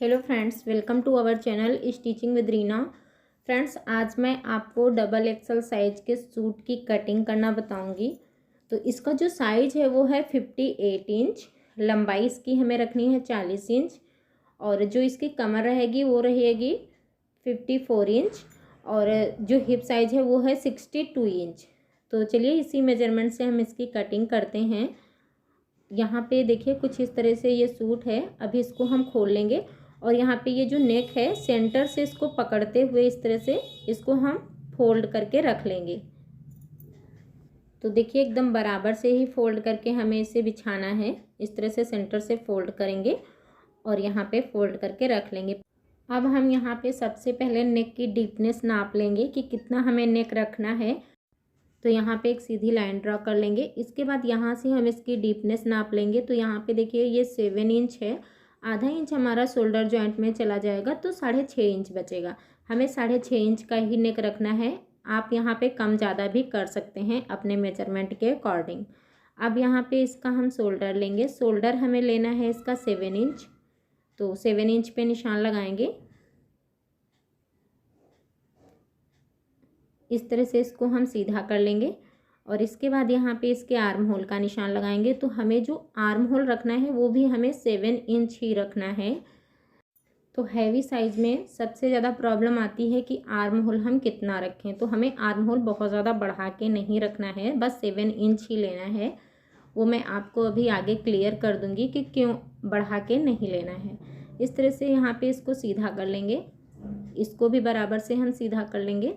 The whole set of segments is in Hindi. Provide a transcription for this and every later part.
Hello friends, welcome to our channel stitching with Reena. Friends, आज मैं आपको डबल एक्सल साइज के सूट की कटिंग करना बताऊंगी। तो इसका जो साइज़ है वो है 58 इंच। लंबाई इसकी हमें रखनी है 40 इंच और जो इसकी कमर रहेगी वो रहेगी 54 इंच और जो हिप साइज़ है वो है 62 इंच। तो चलिए इसी मेजरमेंट से हम इसकी कटिंग करते हैं। यहाँ पे देखिए कुछ इस तरह से ये सूट है। अभी इसको हम खोल लेंगे और यहाँ पे ये जो नेक है सेंटर से इसको पकड़ते हुए इस तरह से इसको हम फोल्ड करके रख लेंगे। तो देखिए एकदम बराबर से ही फोल्ड करके हमें इसे बिछाना है। इस तरह से सेंटर से फोल्ड करेंगे और यहाँ पे फोल्ड करके रख लेंगे। अब हम यहाँ पे सबसे पहले नेक की डीपनेस नाप लेंगे कि कितना हमें नेक रखना है। तो यहाँ पे एक सीधी लाइन ड्रॉ कर लेंगे। इसके बाद यहाँ से हम इसकी डीपनेस नाप लेंगे। तो यहाँ पे देखिए ये 7 इंच है। आधा इंच हमारा शोल्डर जॉइंट में चला जाएगा तो 6.5 इंच बचेगा। हमें 6.5 इंच का ही नेक रखना है। आप यहाँ पे कम ज़्यादा भी कर सकते हैं अपने मेजरमेंट के अकॉर्डिंग। अब यहाँ पे इसका हम शोल्डर लेंगे। शोल्डर हमें लेना है इसका 7 इंच। तो 7 इंच पे निशान लगाएंगे। इस तरह से इसको हम सीधा कर लेंगे और इसके बाद यहाँ पे इसके आर्म होल का निशान लगाएंगे। तो हमें जो आर्म होल रखना है वो भी हमें 7 इंच ही रखना है। तो हैवी साइज़ में सबसे ज़्यादा प्रॉब्लम आती है कि आर्म होल हम कितना रखें। तो हमें आर्म होल बहुत ज़्यादा बढ़ा के नहीं रखना है, बस 7 इंच ही लेना है। वो मैं आपको अभी आगे क्लियर कर दूँगी कि क्यों बढ़ा के नहीं लेना है। इस तरह से यहाँ पे इसको सीधा कर लेंगे। इसको भी बराबर से हम सीधा कर लेंगे।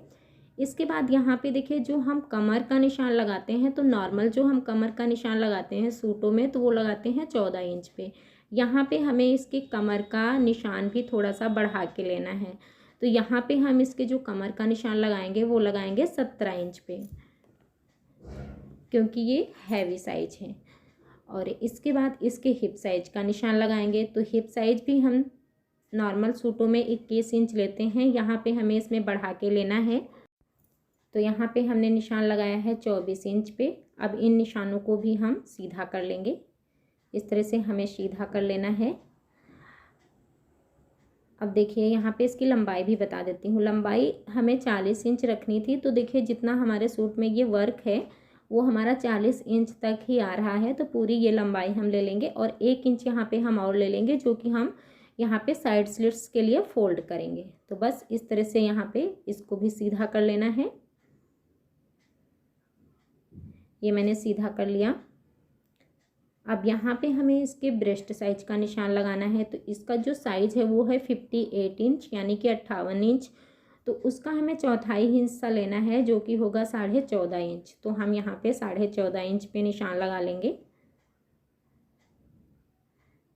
इसके बाद यहाँ पे देखिए जो हम कमर का निशान लगाते हैं, तो नॉर्मल जो हम कमर का निशान लगाते हैं सूटों में तो वो लगाते हैं 14 इंच पे। यहाँ पे हमें इसके कमर का निशान भी थोड़ा सा बढ़ा के लेना है। तो यहाँ पे हम इसके जो कमर का निशान लगाएंगे वो लगाएंगे 17 इंच पे, क्योंकि ये हैवी साइज है। और इसके बाद इसके हिप साइज का निशान लगाएंगे। तो हिप साइज भी हम नॉर्मल सूटों में 21 इंच लेते हैं, यहाँ पे हमें इसमें बढ़ा के लेना है। तो यहाँ पे हमने निशान लगाया है 24 इंच पे। अब इन निशानों को भी हम सीधा कर लेंगे। इस तरह से हमें सीधा कर लेना है। अब देखिए यहाँ पे इसकी लंबाई भी बता देती हूँ। लंबाई हमें 40 इंच रखनी थी। तो देखिए जितना हमारे सूट में ये वर्क है वो हमारा 40 इंच तक ही आ रहा है। तो पूरी ये लंबाई हम ले लेंगे और 1 इंच यहाँ पे हम और ले लेंगे, जो कि हम यहाँ पे साइड स्लिट्स के लिए फोल्ड करेंगे। तो बस इस तरह से यहाँ पे इसको भी सीधा कर लेना है। ये मैंने सीधा कर लिया। अब यहाँ पे हमें इसके ब्रेस्ट साइज का निशान लगाना है। तो इसका जो साइज़ है वो है 58 इंच यानी कि 58 इंच। तो उसका हमें चौथाई हिस्सा लेना है, जो कि होगा 14.5 इंच। तो हम यहाँ पे 14.5 इंच पे निशान लगा लेंगे।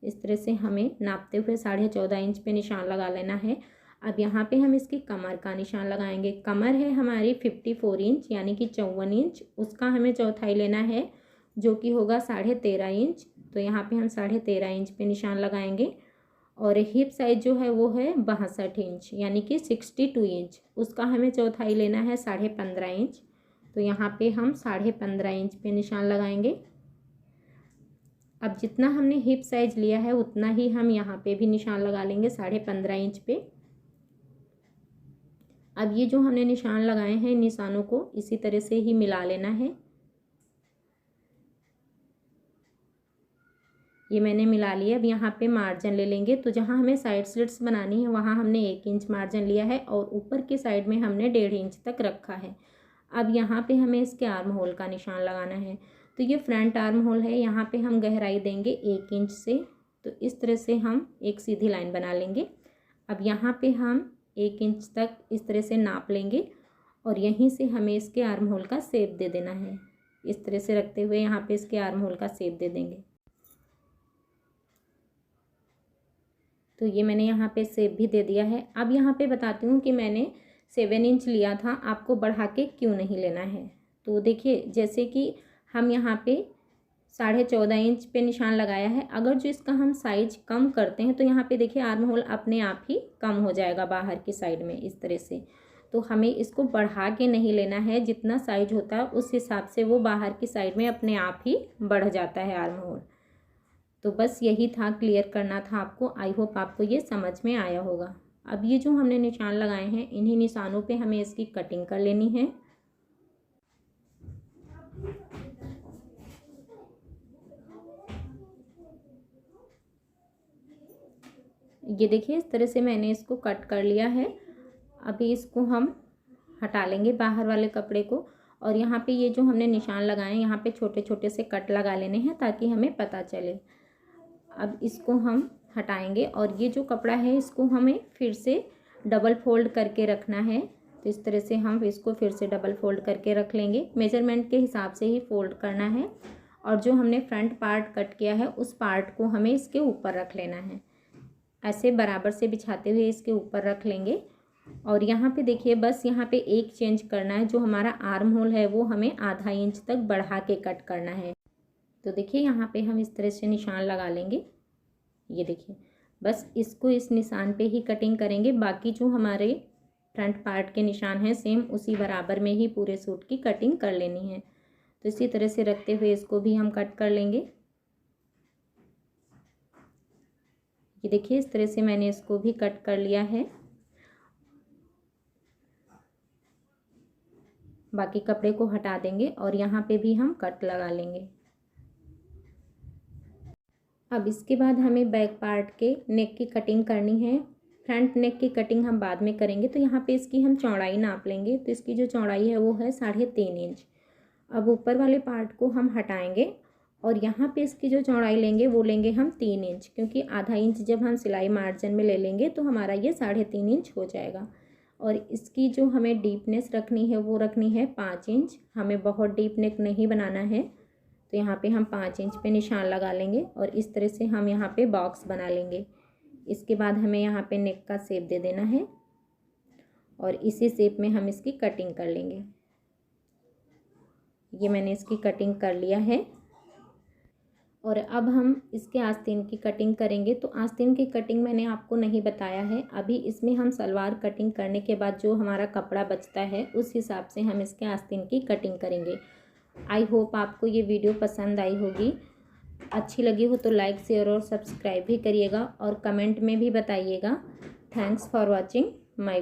इस तरह से हमें नापते हुए 14.5 इंच पे निशान लगा लेना है। अब यहाँ पे हम इसकी कमर का निशान लगाएंगे। कमर है हमारी 54 इंच यानी कि 54 इंच। उसका हमें चौथाई लेना है, जो कि होगा 13.5 इंच। तो यहाँ पे हम 13.5 इंच पे निशान लगाएंगे। और हिप साइज जो है वो है 62 इंच यानी कि 62 इंच। उसका हमें चौथाई लेना है 15.5 इंच। तो यहाँ पे हम 15.5 इंच पे निशान लगाएंगे। अब जितना हमने हिप साइज लिया है उतना ही हम यहाँ पे भी निशान लगा लेंगे 15.5 इंच पे। अब ये जो हमने निशान लगाए हैं इन निशानों को इसी तरह से ही मिला लेना है। ये मैंने मिला लिया। अब यहाँ पे मार्जिन ले लेंगे। तो जहाँ हमें साइड स्लिट्स बनानी है वहाँ हमने 1 इंच मार्जिन लिया है और ऊपर की साइड में हमने 1.5 इंच तक रखा है। अब यहाँ पे हमें इसके आर्म होल का निशान लगाना है। तो ये फ्रंट आर्म होल है। यहाँ पे हम गहराई देंगे 1 इंच से। तो इस तरह से हम एक सीधी लाइन बना लेंगे। अब यहाँ पे हम 1 इंच तक इस तरह से नाप लेंगे और यहीं से हमें इसके आर्म होल का शेप दे देना है। इस तरह से रखते हुए यहाँ पे इसके आर्म होल का शेप दे देंगे। तो ये मैंने यहाँ पे शेप भी दे दिया है। अब यहाँ पे बताती हूँ कि मैंने 7 इंच लिया था, आपको बढ़ा के क्यों नहीं लेना है। तो देखिए जैसे कि हम यहाँ पे 14.5 इंच पे निशान लगाया है। अगर जो इसका हम साइज कम करते हैं तो यहाँ पे देखिए आर्म होल अपने आप ही कम हो जाएगा बाहर की साइड में इस तरह से। तो हमें इसको बढ़ा के नहीं लेना है। जितना साइज होता है उस हिसाब से वो बाहर की साइड में अपने आप ही बढ़ जाता है आर्म होल। तो बस यही था, क्लियर करना था आपको। आई होप आपको ये समझ में आया होगा। अब ये जो हमने निशान लगाए हैं, इन्हीं निशानों पे हमें इसकी कटिंग कर लेनी है। ये देखिए, इस तरह से मैंने इसको कट कर लिया है। अभी इसको हम हटा लेंगे बाहर वाले कपड़े को, और यहाँ पे ये जो हमने निशान लगाए हैं, यहाँ पे छोटे छोटे से कट लगा लेने हैं ताकि हमें पता चले। अब इसको हम हटाएंगे, और ये जो कपड़ा है इसको हमें फिर से डबल फोल्ड करके रखना है। तो इस तरह से हम इसको फिर से डबल फोल्ड करके रख लेंगे। मेजरमेंट के हिसाब से ही फोल्ड करना है, और जो हमने फ्रंट पार्ट कट किया है उस पार्ट को हमें इसके ऊपर रख लेना है। ऐसे बराबर से बिछाते हुए इसके ऊपर रख लेंगे। और यहाँ पे देखिए, बस यहाँ पे एक चेंज करना है, जो हमारा आर्म होल है वो हमें आधा इंच तक बढ़ा के कट करना है। तो देखिए, यहाँ पे हम इस तरह से निशान लगा लेंगे। ये देखिए, बस इसको इस निशान पे ही कटिंग करेंगे। बाकी जो हमारे फ्रंट पार्ट के निशान हैं, सेम उसी बराबर में ही पूरे सूट की कटिंग कर लेनी है। तो इसी तरह से रखते हुए इसको भी हम कट कर लेंगे। ये देखिए, इस तरह से मैंने इसको भी कट कर लिया है। बाकी कपड़े को हटा देंगे और यहाँ पे भी हम कट लगा लेंगे। अब इसके बाद हमें बैक पार्ट के नेक की कटिंग करनी है। फ्रंट नेक की कटिंग हम बाद में करेंगे। तो यहाँ पे इसकी हम चौड़ाई नाप लेंगे। तो इसकी जो चौड़ाई है वो है 3.5 इंच। अब ऊपर वाले पार्ट को हम हटाएंगे, और यहाँ पे इसकी जो चौड़ाई लेंगे वो लेंगे हम 3 इंच, क्योंकि आधा इंच जब हम सिलाई मार्जिन में ले लेंगे तो हमारा ये 3.5 इंच हो जाएगा। और इसकी जो हमें डीपनेस रखनी है वो रखनी है 5 इंच। हमें बहुत डीप नेक नहीं बनाना है। तो यहाँ पे हम 5 इंच पे निशान लगा लेंगे, और इस तरह से हम यहाँ पे बॉक्स बना लेंगे। इसके बाद हमें यहाँ पे नेक का शेप दे देना है, और इसी शेप में हम इसकी कटिंग कर लेंगे। ये मैंने इसकी कटिंग कर लिया है। और अब हम इसके आस्तीन की कटिंग करेंगे। तो आस्तीन की कटिंग मैंने आपको नहीं बताया है अभी। इसमें हम सलवार कटिंग करने के बाद जो हमारा कपड़ा बचता है उस हिसाब से हम इसके आस्तीन की कटिंग करेंगे। आई होप आपको ये वीडियो पसंद आई होगी। अच्छी लगी हो तो लाइक, शेयर और सब्सक्राइब भी करिएगा, और कमेंट में भी बताइएगा। Thanks for watching my